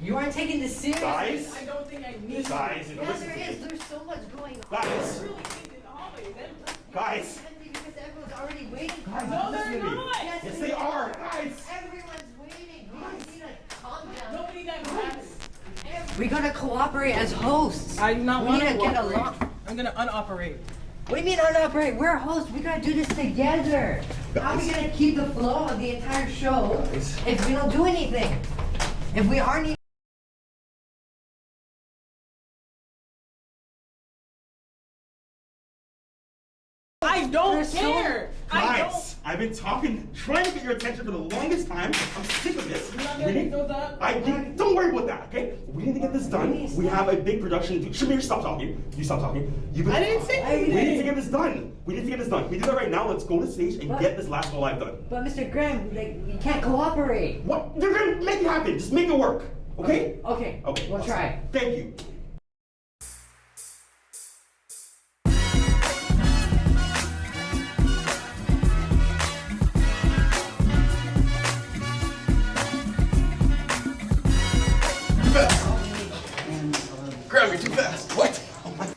You aren't taking this seriously. Guys, I don't think I need guys, Yeah, there is. There's so much going on. Guys, really in the hallway. guys, Because everyone's already waiting. guys, No, listen they're to me. not. Yes, they are, guys. Everyone's waiting. We just need to calm down. Nobody got mad. We gotta cooperate as hosts. I'm not We want need to to get cooperate. along. I'm gonna unoperate. What do you mean unoperate? We're hosts. We gotta do this together. How are we gonna keep the flow of the entire show if we don't do anything? If we aren't even I don't There's so- care. I don't. Guys, I've been trying to get your attention for the longest time. I'm sick of this. You're not gonna pick those up? Don't worry about that, okay? We need to get this done. We have a big production to do. Shamir, stop talking. You stop talking. I didn't say anything. We need to get this done. We need to get this done. We do that right now. Let's go to stage and get this last go live done. But Mr. Graham, you can't cooperate. What? You're gonna make it happen. Just make it work. Okay? Okay. Okay. We'll try. Thank you. Grab me too fast. What? Oh my.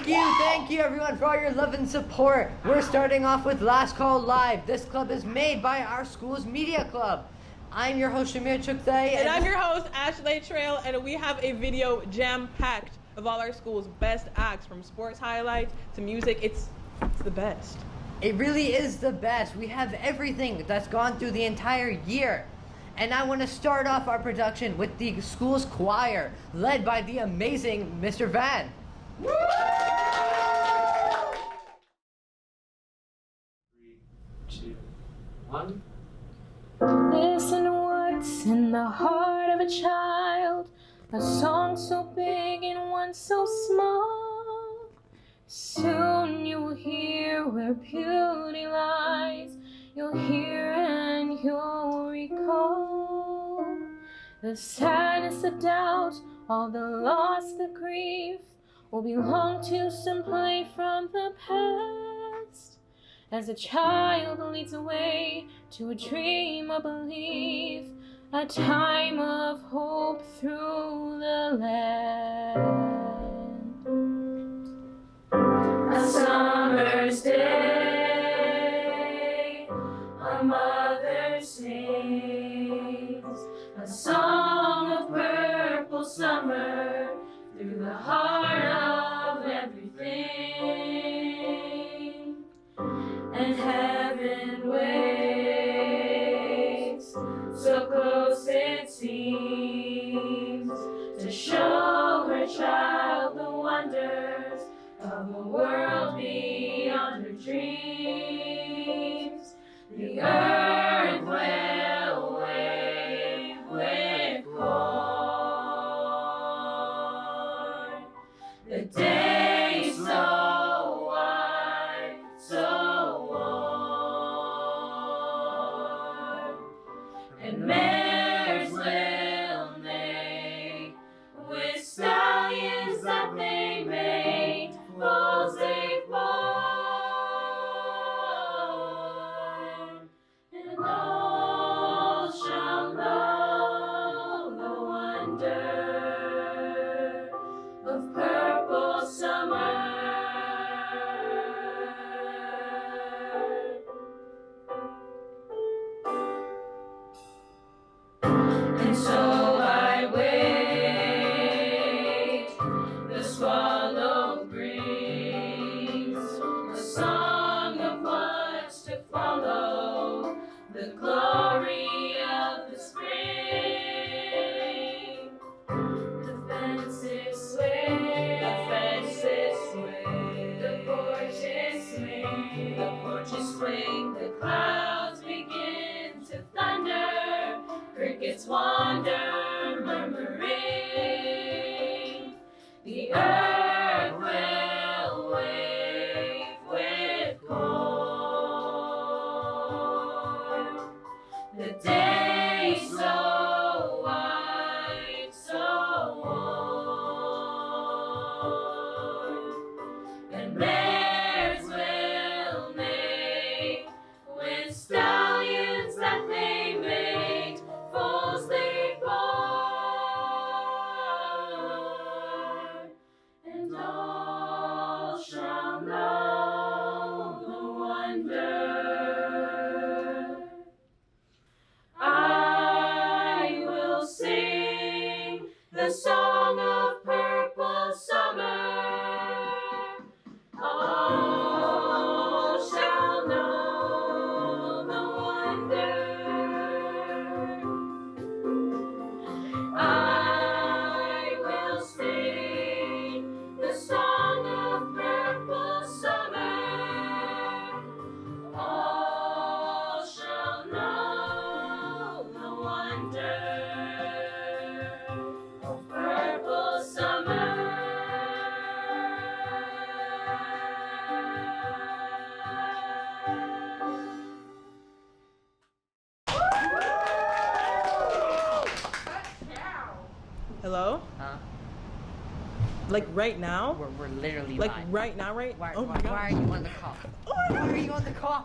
Thank you everyone for all your love and support. We're starting off with Last Call Live. This club is made by our school's media club. I'm your host Shamir Chukdai. And I'm your host, Ashley Trail, and we have a video jam-packed of all our school's best acts, from sports highlights to music. It's the best. It really is the best. We have everything that's gone through the entire year. And I want to start off our production with the school's choir, led by the amazing Mr. Van. Woo! 3, 2, 1. Listen to what's in the heart of a child, a song so big and one so small. Soon you'll hear where beauty lies, you'll hear and you'll recall the sadness, the doubt, all the loss, the grief will belong to simply from the past. As a child leads away to a dream of belief, a time of hope through the land. A summer's day, a mother sings a song of purple summer through the heart of everything. And heaven waits, so close it seems, to show her child the wonders of a world beyond her dreams. The earth will wave with corn. The day is so wide, so warm, and mares will neigh with stallions that they made, foals they born. The porches swing, the clouds begin to thunder, crickets wander, murmuring. The earth will wave with corn. The day so white, so warm, and bears will neigh with stallions that they mate, foals they born, and all shall know the wonder. I will sing the song of purple summer. All shall know the wonder. I will sing the song of purple summer. All shall know the wonder of purple summer. Hello? Huh? Like right now? We're literally Like live. right now, right? Why, Oh why, my God. why are you on the call? Why are you on the call?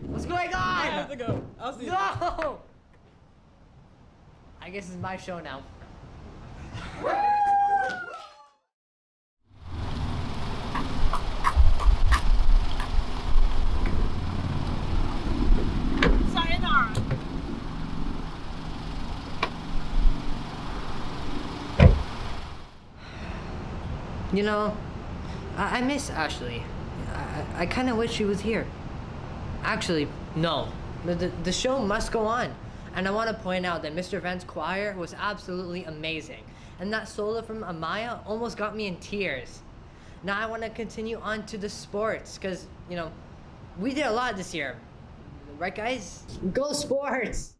What's going I have on? to go. I'll see you. No! I guess it's my show now. Sayonara. You know, I miss Ashley. I kind of wish she was here. Actually, no. The show must go on. And I want to point out that Mr. Van's choir was absolutely amazing. And that solo from Amaya almost got me in tears. Now I want to continue on to the sports because, you know, we did a lot this year. Right, guys? Go sports!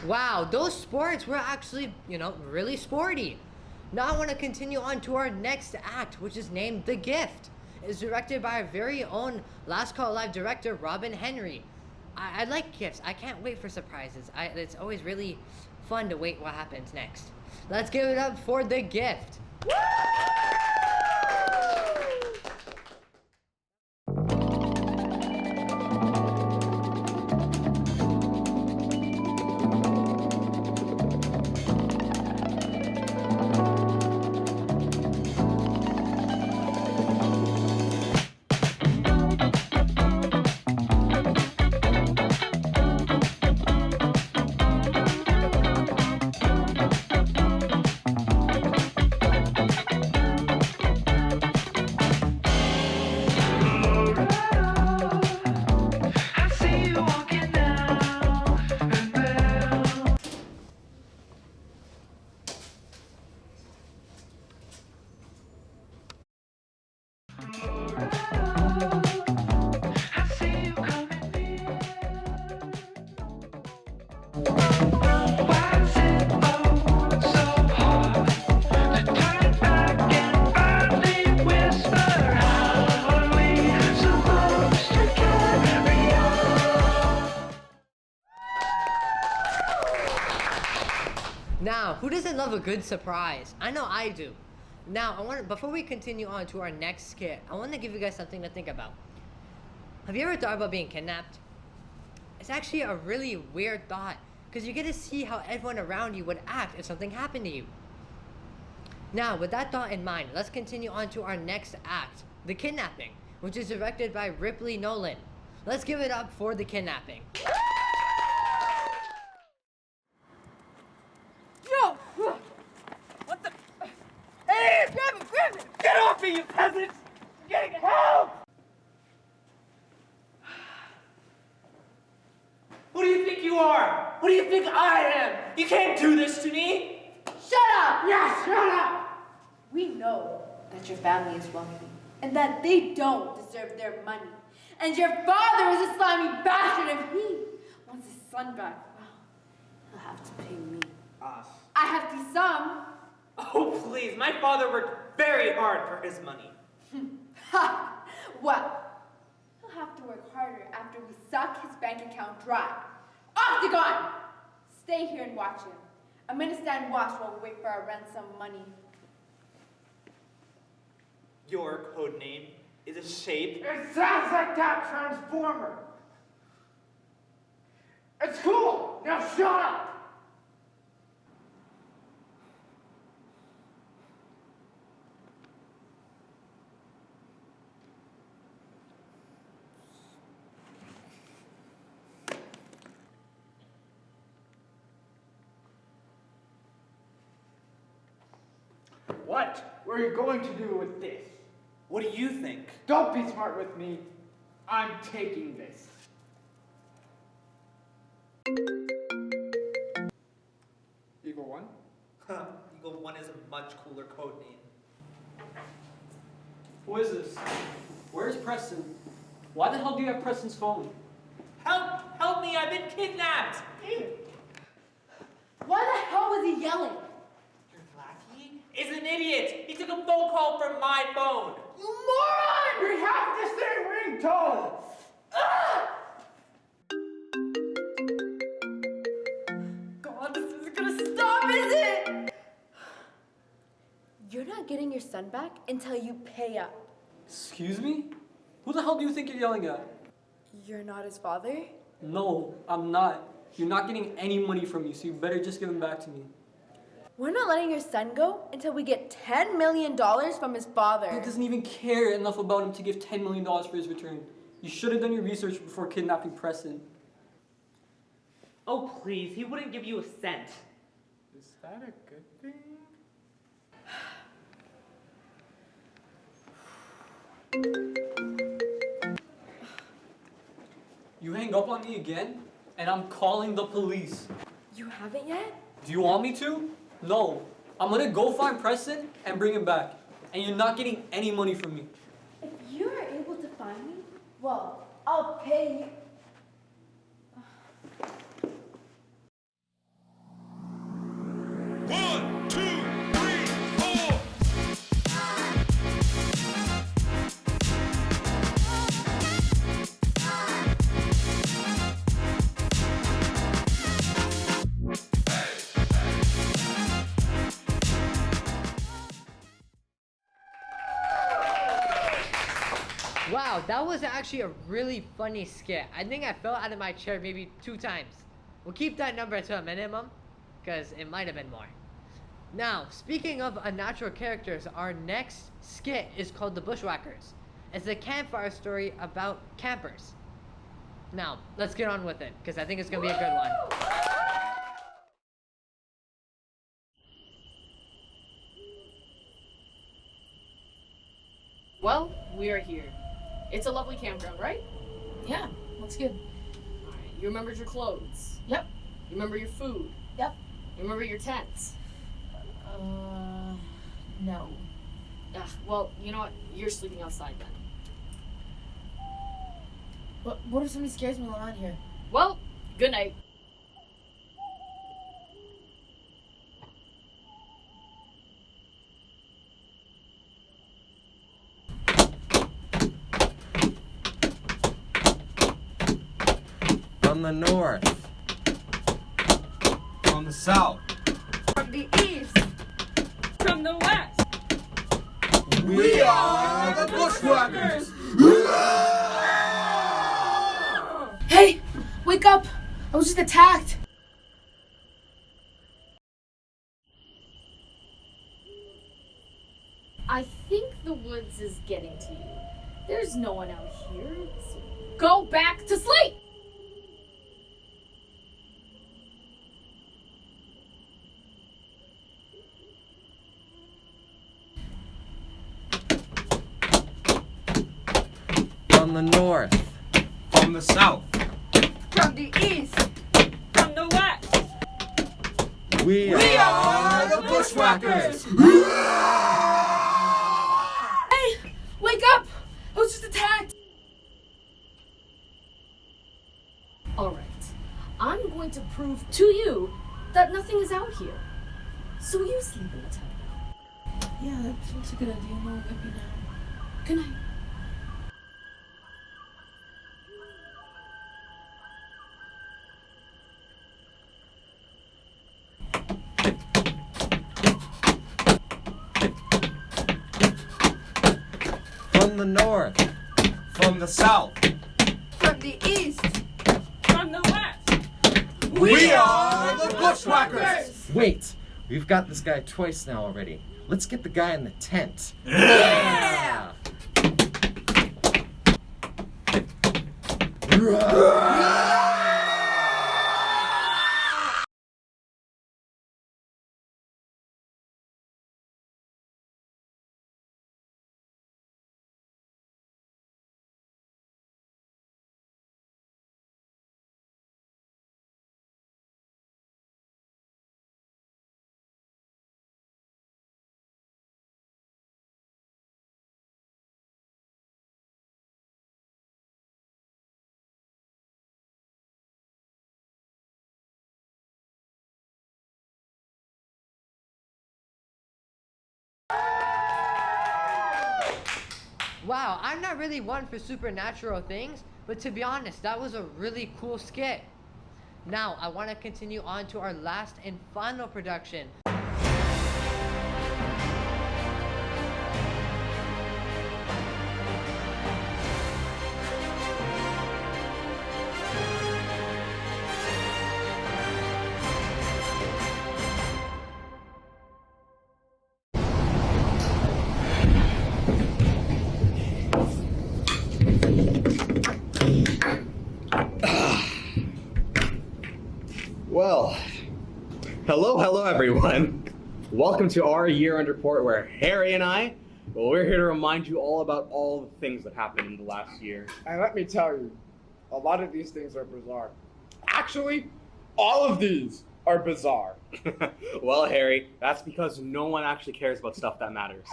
Wow, those sports were actually, really sporty. Now I want to continue on to our next act, which is named The Gift. It's directed by our very own Last Call Live director, Robin Henry. I like gifts. I can't wait for surprises. It's always really fun to wait what happens next. Let's give it up for The Gift. Now, who doesn't love a good surprise? I know I do. Now, before we continue on to our next skit, I want to give you guys something to think about. Have you ever thought about being kidnapped? It's actually a really weird thought, because you get to see how everyone around you would act if something happened to you. Now, with that thought in mind, let's continue on to our next act, The Kidnapping, which is directed by Ripley Nolan. Let's give it up for The Kidnapping. Yo! What the? Hey, grab it! Get off me, you peasants! I'm getting help! Who do you think you are? Who do you think I am? You can't do this to me! Shut up! Yeah, shut up! We know that your family is wealthy and that they don't deserve their money. And your father is a slimy bastard. If he wants his son back, well, he'll have to pay me. Us. I have to some. Oh, please. My father worked very hard for his money. Ha! Well, he'll have to work harder after we suck his bank account dry. Octagon! Stay here and watch him. I'm gonna stand watch while we wait for our ransom money. Your code name is a shape. It sounds like that Transformer. It's cool. Now shut up. What were you going to do with this? What do you think? Don't be smart with me. I'm taking this. Eagle 1? Huh, Eagle 1 is a much cooler code name. Who is this? Where's Preston? Why the hell do you have Preston's phone? Help! Help me! I've been kidnapped! Why the hell was he yelling? Your lackey is an idiot! He took a phone call from my phone! You moron! We have the same ringtone! God, this isn't gonna stop, is it? You're not getting your son back until you pay up. Excuse me? Who the hell do you think you're yelling at? You're not his father? No, I'm not. You're not getting any money from me, so you better just give him back to me. We're not letting your son go until we get $10 million from his father. He doesn't even care enough about him to give $10 million for his return. You should have done your research before kidnapping Preston. Oh, please, he wouldn't give you a cent. Is that a good thing? You hang up on me again, and I'm calling the police. You haven't yet? Do you want me to? No. I'm gonna go find Preston and bring him back. And you're not getting any money from me. If you're able to find me, well, I'll pay you. 1, 2, 3, 4. Wow, that was actually a really funny skit. I think I fell out of my chair maybe 2 times. We'll keep that number to a minimum, because it might have been more. Now, speaking of unnatural characters, our next skit is called the Bushwackers. It's a campfire story about campers. Now, let's get on with it, because I think it's going to be a good one. Well, we are here. It's a lovely campground, right? Yeah, looks good. Alright, you remembered your clothes. Yep. You remember your food. Yep. You remember your tents. No. Ugh, well, you know what? You're sleeping outside then. What if somebody scares me while I'm out here? Well, good night. From the north. From the south. From the east. From the west. We are the Bushwackers! Hey! Wake up! I was just attacked! I think the woods is getting to you. There's no one out here. So go back to sleep! From the north. From the south. From the east. From the west. We are the Bushwackers! Hey! Wake up! I was just attacked! Alright. I'm going to prove to you that nothing is out here. So you sleep in the tent now. Yeah, that's a good idea. No, wake me now. Good night. From the north. From the south. From the east. From the west. We are the Bushwackers! Wait, we've got this guy twice now already. Let's get the guy in the tent. Yeah! Wow, I'm not really one for supernatural things, but to be honest, that was a really cool skit. Now, I want to continue on to our last and final production. Well, hello everyone. Welcome to our year-end report where Harry and I, we're here to remind you all about all the things that happened in the last year. And let me tell you, a lot of these things are bizarre. Actually, all of these are bizarre. Well, Harry, that's because no one actually cares about stuff that matters.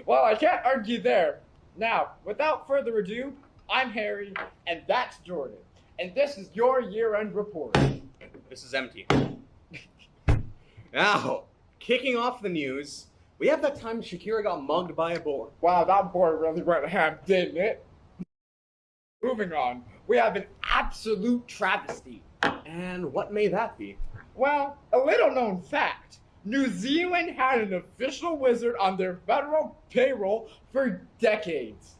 Well, I can't argue there. Now, without further ado, I'm Harry, and that's Jordan. And this is your year-end report. This is empty. Now, kicking off the news, we have that time Shakira got mugged by a boar. Wow, that boy really went ham, didn't it? Moving on, we have an absolute travesty. And what may that be? Well, a little known fact. New Zealand had an official wizard on their federal payroll for decades.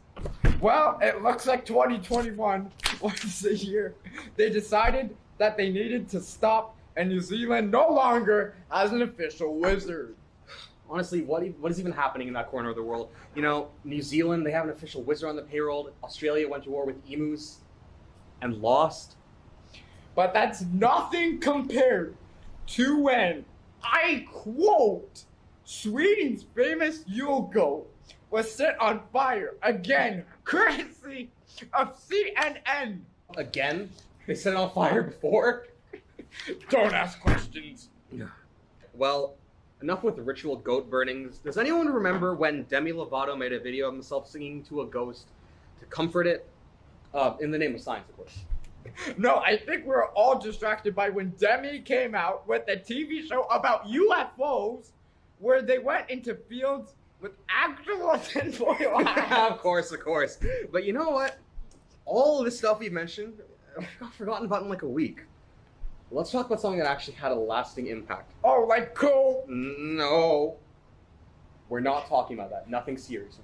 Well, it looks like 2021 was the year they decided that they needed to stop, and New Zealand no longer has an official wizard. Honestly, what is even happening in that corner of the world? You know, New Zealand, they have an official wizard on the payroll. Australia went to war with emus and lost. But that's nothing compared to when, I quote, Sweden's famous Yule goat was set on fire again, courtesy of CNN. Again? They set it on fire before? Don't ask questions. Well, enough with ritual goat burnings. Does anyone remember when Demi Lovato made a video of himself singing to a ghost to comfort it? In the name of science, of course. No, I think we're all distracted by when Demi came out with a TV show about UFOs where they went into fields with actual tinfoil hats. Of course. But you know what? All of this stuff we mentioned, I got forgotten about in like a week. Let's talk about something that actually had a lasting impact. Oh, like cool? No. We're not talking about that. Nothing serious.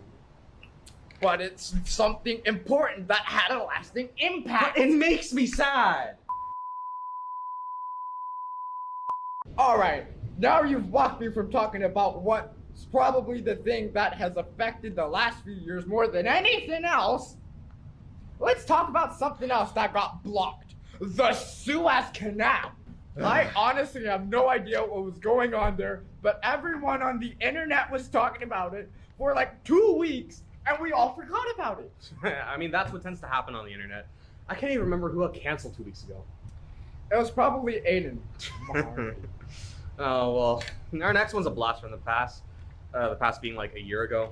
But it's something important that had a lasting impact. But it makes me sad. Alright, now you've walked me from talking about what's probably the thing that has affected the last few years more than anything else. Let's talk about something else that got blocked. The Suez Canal. I honestly have no idea what was going on there, but everyone on the internet was talking about it for like 2 weeks, and we all forgot about it. I mean, that's what tends to happen on the internet. I can't even remember who got canceled 2 weeks ago. It was probably Aiden. Oh, well, our next one's a blast from the past. The past being like a year ago.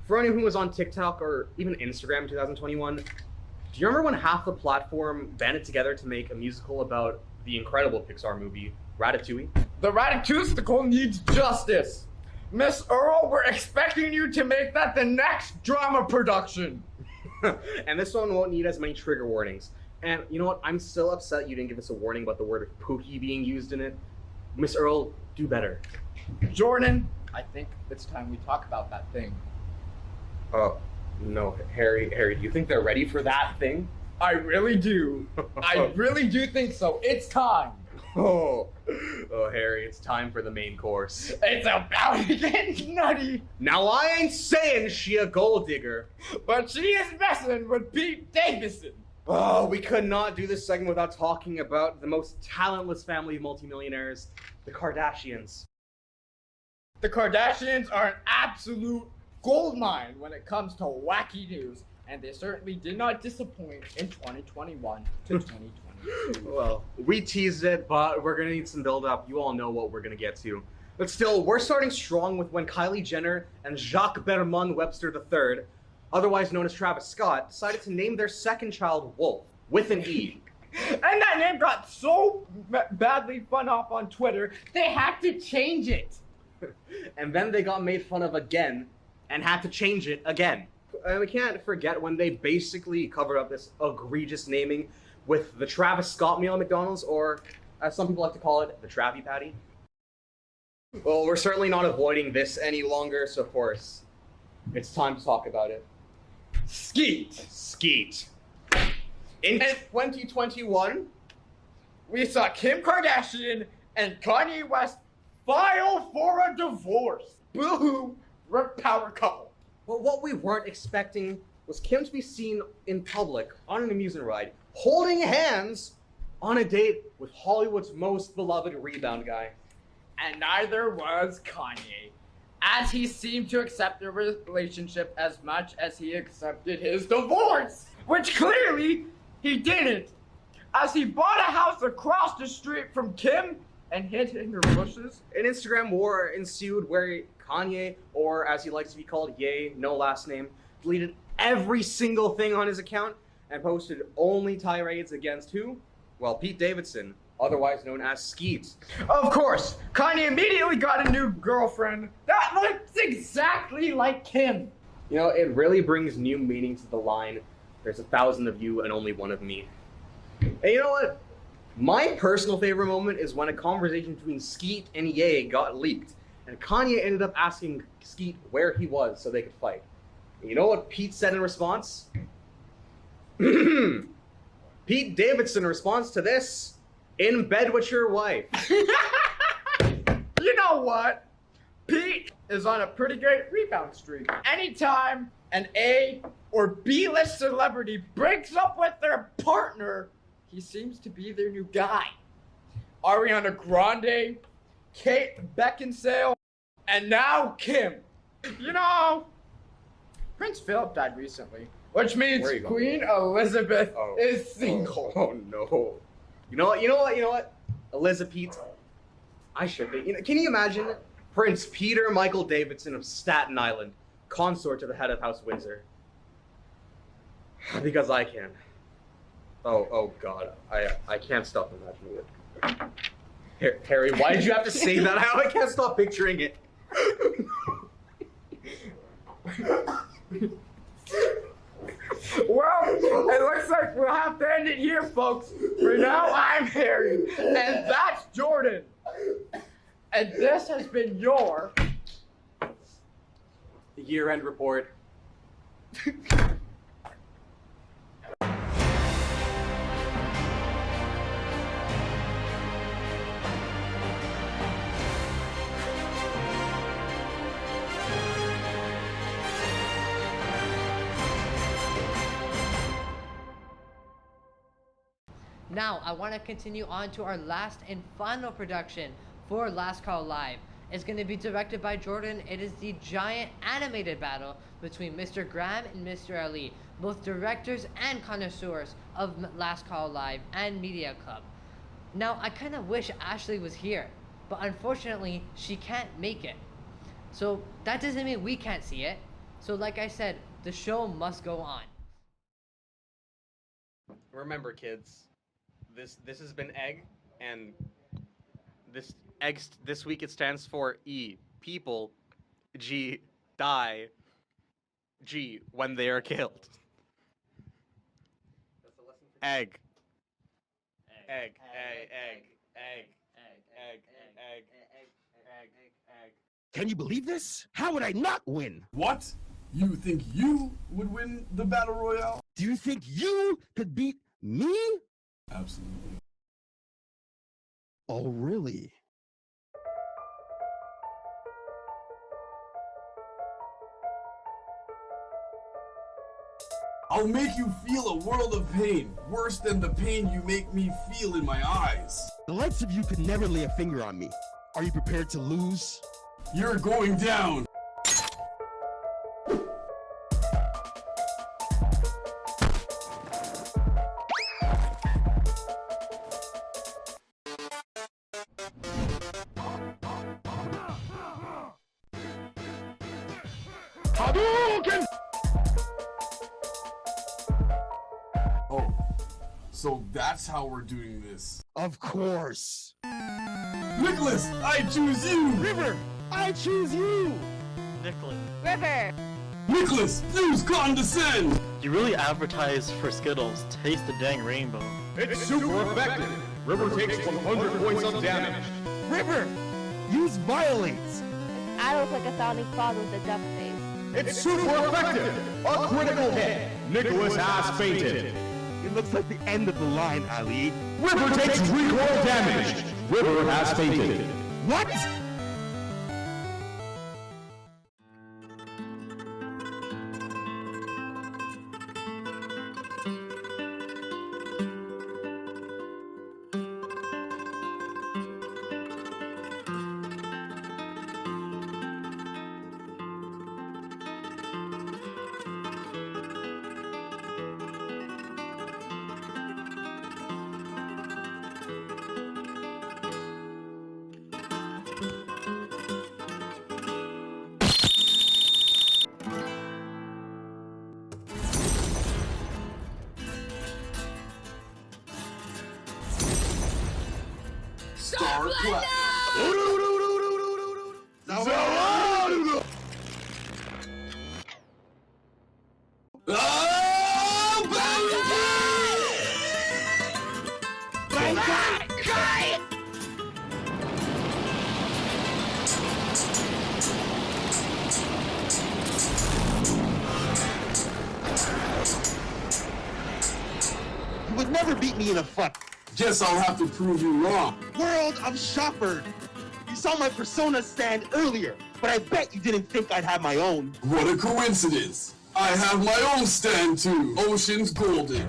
For anyone who was on TikTok or even Instagram in 2021, do you remember when half the platform banded together to make a musical about the incredible Pixar movie, Ratatouille? The Ratatouille needs justice. Miss Earl, we're expecting you to make that the next drama production. And this one won't need as many trigger warnings. And you know what? I'm still upset you didn't give us a warning about the word pookie being used in it. Miss Earl, do better. Jordan, I think it's time we talk about that thing. Oh, no, Harry, do you think they're ready for that thing? I really do. I really do think so. It's time. Oh, Harry, it's time for the main course. It's about to get nutty. Now, I ain't saying she a gold digger, but she is messing with Pete Davidson. Oh, we could not do this segment without talking about the most talentless family of multimillionaires, the Kardashians. The Kardashians are an absolute goldmine when it comes to wacky news, and they certainly did not disappoint in 2021 to 2022. Well, we teased it, but we're gonna need some build-up. You all know what we're gonna get to. But still, we're starting strong with when Kylie Jenner and Jacques Bermond Webster III, otherwise known as Travis Scott, decided to name their second child Wolf, with an E. And that name got so badly fun off on Twitter, they had to change it. And then they got made fun of again, and had to change it again. And we can't forget when they basically covered up this egregious naming with the Travis Scott meal at McDonald's, or as some people like to call it, the Travie Patty. Well, we're certainly not avoiding this any longer, so of course, it's time to talk about it. Skeet. In 2021, we saw Kim Kardashian and Kanye West file for a divorce. Boo-hoo, we're a power couple. But what we weren't expecting was Kim to be seen in public on an amusement ride, holding hands on a date with Hollywood's most beloved rebound guy. And neither was Kanye, as he seemed to accept the relationship as much as he accepted his divorce, which clearly he didn't, as he bought a house across the street from Kim and hid in her bushes. An Instagram war ensued where Kanye, or as he likes to be called, Ye, no last name, deleted every single thing on his account and posted only tirades against who? Well, Pete Davidson, otherwise known as Skeet. Of course, Kanye immediately got a new girlfriend that looks exactly like him. You know, it really brings new meaning to the line, "There's 1,000 of you and only one of me." And you know what? My personal favorite moment is when a conversation between Skeet and Ye got leaked, and Kanye ended up asking Skeet where he was so they could fight. And you know what Pete said in response? Pete Davidson responds to this, "In bed with your wife." You know what? Pete is on a pretty great rebound streak. Anytime an A or B-list celebrity breaks up with their partner, he seems to be their new guy. Ariana Grande, Kate Beckinsale, and now Kim. You know, Prince Philip died recently, which means Queen Elizabeth is single. Oh no. You know what? Elizabeth, I should be. You know, can you imagine Prince Peter Michael Davidson of Staten Island, consort to the head of House Windsor? Because I can. Oh God, I can't stop imagining it. Harry, why did you have to say that? I can't stop picturing it. Well, it looks like we'll have to end it here, folks. For now, I'm Harry, and that's Jordan. And this has been your year-end report. Now, I want to continue on to our last and final production for Last Call Live. It's going to be directed by Jordan. It is the giant animated battle between Mr. Graham and Mr. Ali, both directors and connoisseurs of Last Call Live and Media Club. Now, I kind of wish Ashley was here, but unfortunately, she can't make it. So that doesn't mean we can't see it. So like I said, the show must go on. Remember, kids, this has been Egg, and this week it stands for E, people, G, die, G, when they are killed. Egg. Egg. Can you believe this? How would I not win? What? You think you would win the battle royale? Do you think you could beat me? Absolutely. Oh, really? I'll make you feel a world of pain, worse than the pain you make me feel in my eyes. The likes of you could never lay a finger on me. Are you prepared to lose? You're going down. Hadouken! Oh, so that's how we're doing this. Of course. Nicholas, I choose you! River, I choose you! Nicholas. River! Nicholas, use condescend! You really advertise for Skittles. Taste the dang rainbow. It's super effective! River takes 100 points of damage. River, use violates! I look like a founding father with a duck face. It's super effective! A critical hit! Nicholas has fainted. It looks like the end of the line, Ali. River takes recoil damage! River has fainted. What? Star Platinum. You would never beat me in a fight. Guess I'll have to prove you wrong. World of Shopper. You saw my persona stand earlier, but I bet you didn't think I'd have my own. What a coincidence. I have my own stand too. Ocean's Golden.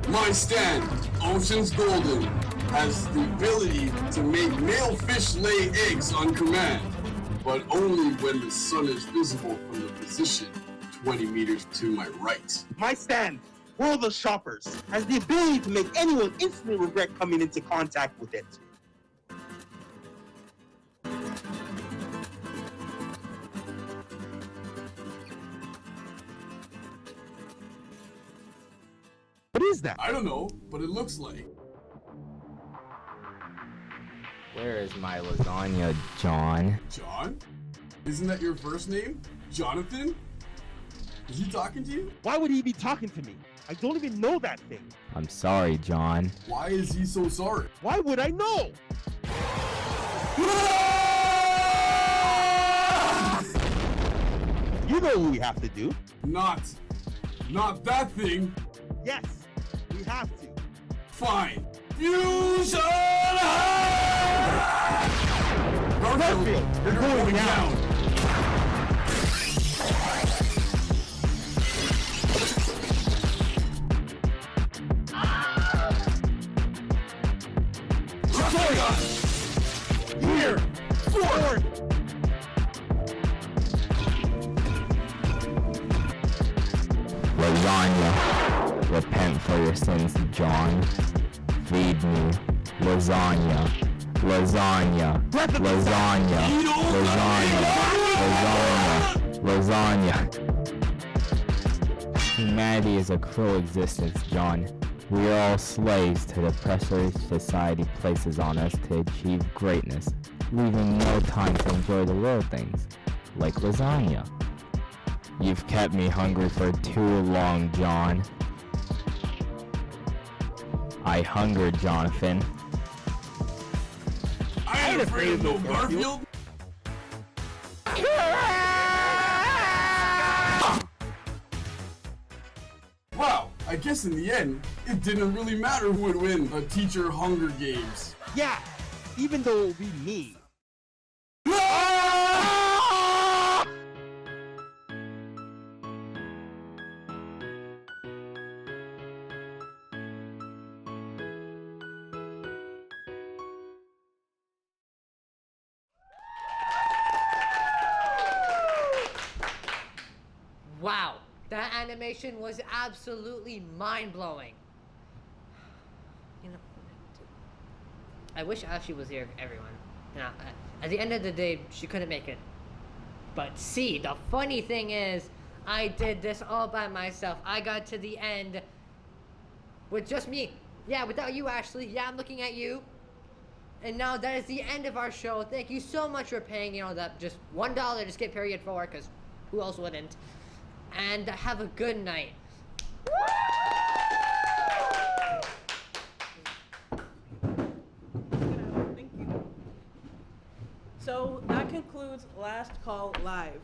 My stand, Ocean's Golden, has the ability to make male fish lay eggs on command, but only when the sun is visible from the position 20 meters to my right. My stand, World of Shoppers, has the ability to make anyone instantly regret coming into contact with it. What is that? I don't know, but it looks like. Where is my lasagna, John? John? Isn't that your first name? Jonathan? Is he talking to you? Why would he be talking to me? I don't even know that thing. I'm sorry, John. Why is he so sorry? Why would I know? You know what we have to do. Not that thing. Yes, we have to. Fine. Fusion! Perfect. They're going down. Here! Forward! Lasagna. Repent for your sins, John. Feed me. Lasagna. Lasagna. Lasagna. Lasagna. Lasagna. Lasagna. Humanity is a cruel existence, John. We are all slaves to the pressure society places on us to achieve greatness, leaving no time to enjoy the little things, like lasagna. You've kept me hungry for too long, John. I hunger, Jonathan. I ain't afraid of no Garfield. Wow, I guess in the end, it didn't really matter who would win a teacher Hunger Games. Yeah, even though it would be me. Wow, that animation was absolutely mind-blowing. You know, I wish Ashley was here, everyone. You know, at the end of the day, she couldn't make it. But see, the funny thing is, I did this all by myself. I got to the end with just me. Yeah, without you, Ashley. Yeah, I'm looking at you. And now that is the end of our show. Thank you so much for paying, that just $1 to skip period 4, because who else wouldn't? And have a good night. Thank you. So that concludes Last Call Live.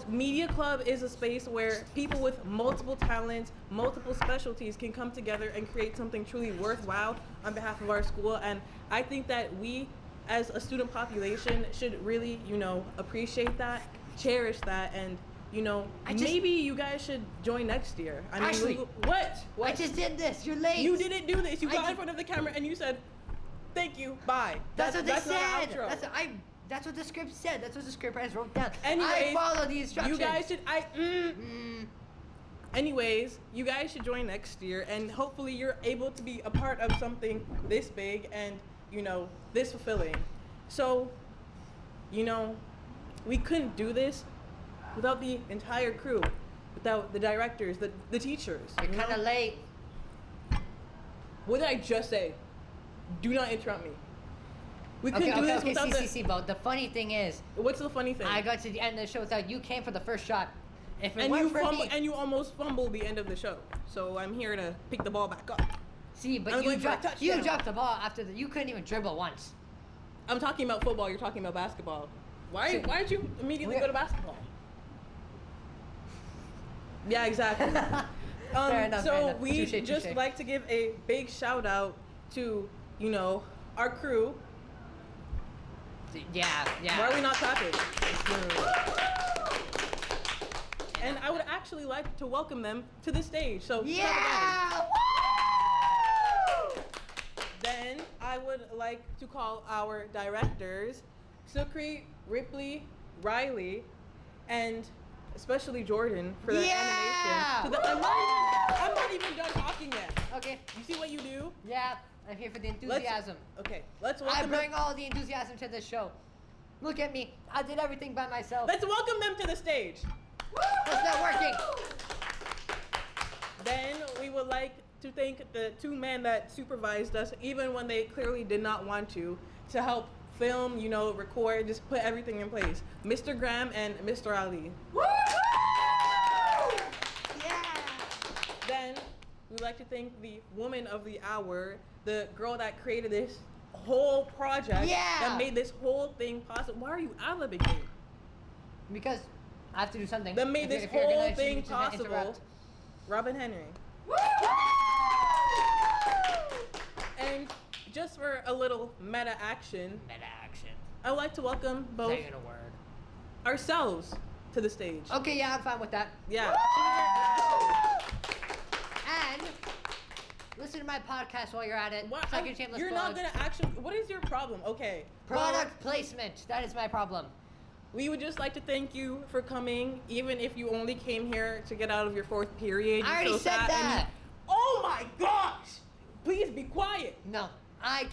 Media Club is a space where people with multiple talents, multiple specialties can come together and create something truly worthwhile on behalf of our school. And I think that we, as a student population, should really, appreciate that, cherish that, and maybe you guys should join next year. I mean, Ashley, what? I just did this. You're late. You didn't do this. You got in front of the camera and you said, "Thank you, bye." That's what they not an said. outro. That's what the script said. That's what the script writers wrote down. Anyways, I follow the instructions. You guys should. Anyways, you guys should join next year, and hopefully you're able to be a part of something this big and this fulfilling. So, we couldn't do this without the entire crew. without the directors, the teachers. You're kind of late. What did I just say? Do not interrupt me. We couldn't do this without see, but the funny thing is... What's the funny thing? I got to the end of the show without you came for the first shot. If it and weren't for me... And you almost fumbled the end of the show. So I'm here to pick the ball back up. See, but you dropped the ball after you couldn't even dribble once. I'm talking about football, you're talking about basketball. Why did you immediately go to basketball? Yeah, exactly. Fair enough. We Touché. just like to give a big shout out to, our crew. Yeah. Why are we not clapping? And I would actually like to welcome them to the stage. So yeah! Then I would like to call our directors, Sukri, Ripley, Riley, and especially Jordan for their animation. I'm not even done talking yet. Okay. You see what you do? Yeah, I'm here for the enthusiasm. Let's welcome I bring all the enthusiasm to the show. Look at me. I did everything by myself. Let's welcome them to the stage. It's not working. Then we would like to thank the two men that supervised us, even when they clearly did not want to help film, record, just put everything in place. Mr. Graham and Mr. Ali. Woo! Yeah! Then we'd like to thank the woman of the hour, the girl that created this whole project, that made this whole thing possible. Why are you ad-libbing me? Because I have to do something. That made this whole thing possible. Robin Henry. And just for a little meta action, I would like to welcome both ourselves to the stage. Okay, yeah, I'm fine with that. Yeah. And listen to my podcast while you're at it. Second shameless You're plug. not gonna actually. What is your problem? Okay. Product placement. That is my problem. We would just like to thank you for coming, even if you only came here to get out of your fourth period. I already said that. Oh my gosh! Please be quiet. No, I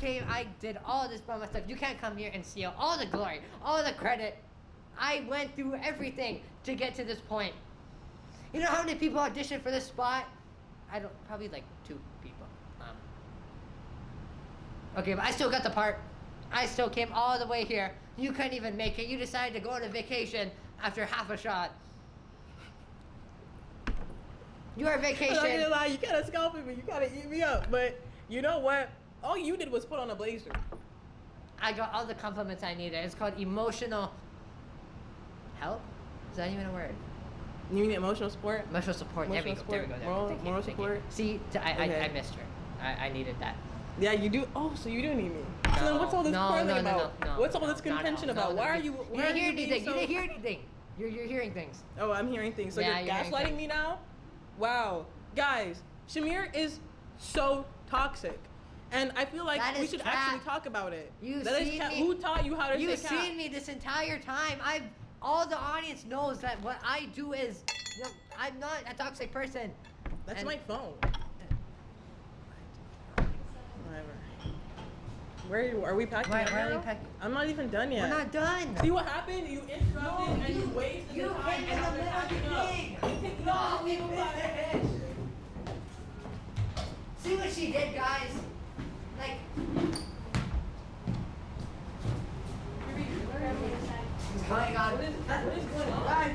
did all this by myself. You can't come here and steal all the glory, all the credit. I went through everything to get to this point. You know how many people auditioned for this spot? Probably like 2 people. Okay, but I still got the part. I still came all the way here. You couldn't even make it. You decided to go on a vacation after half a shot. Your vacation. I'm not gonna lie, you kind of scalping me. You kind of eat me up. But you know what? All you did was put on a blazer. I got all the compliments I needed. It's called emotional help? Is that even a word? You mean emotional support? Emotional support. There we go. Moral support. See, I missed her. I needed that. Yeah, you do. Oh, so you do need me. So then what's all this quarreling about? What's all this contention about? Why are you? You didn't hear anything. You didn't hear anything. You're hearing things. Oh, I'm hearing things. So Yeah, you're you're hearing gaslighting things. me now? Wow, guys, Shamir is so toxic, and I feel like That we is should cap. actually talk about it. You've That is seen cap. me. Who taught you how to You've say cap? seen me this entire time. All the audience knows that what I do is, I'm not a toxic person. That's my phone. Whatever. Where are we packing? Why up are we now? packing? I'm not even done yet. We're not done. See what happened? You interrupted and you wasted the time. in the middle of the thing. No, people got it. See what she did, guys? Like. What's going on? What is going on?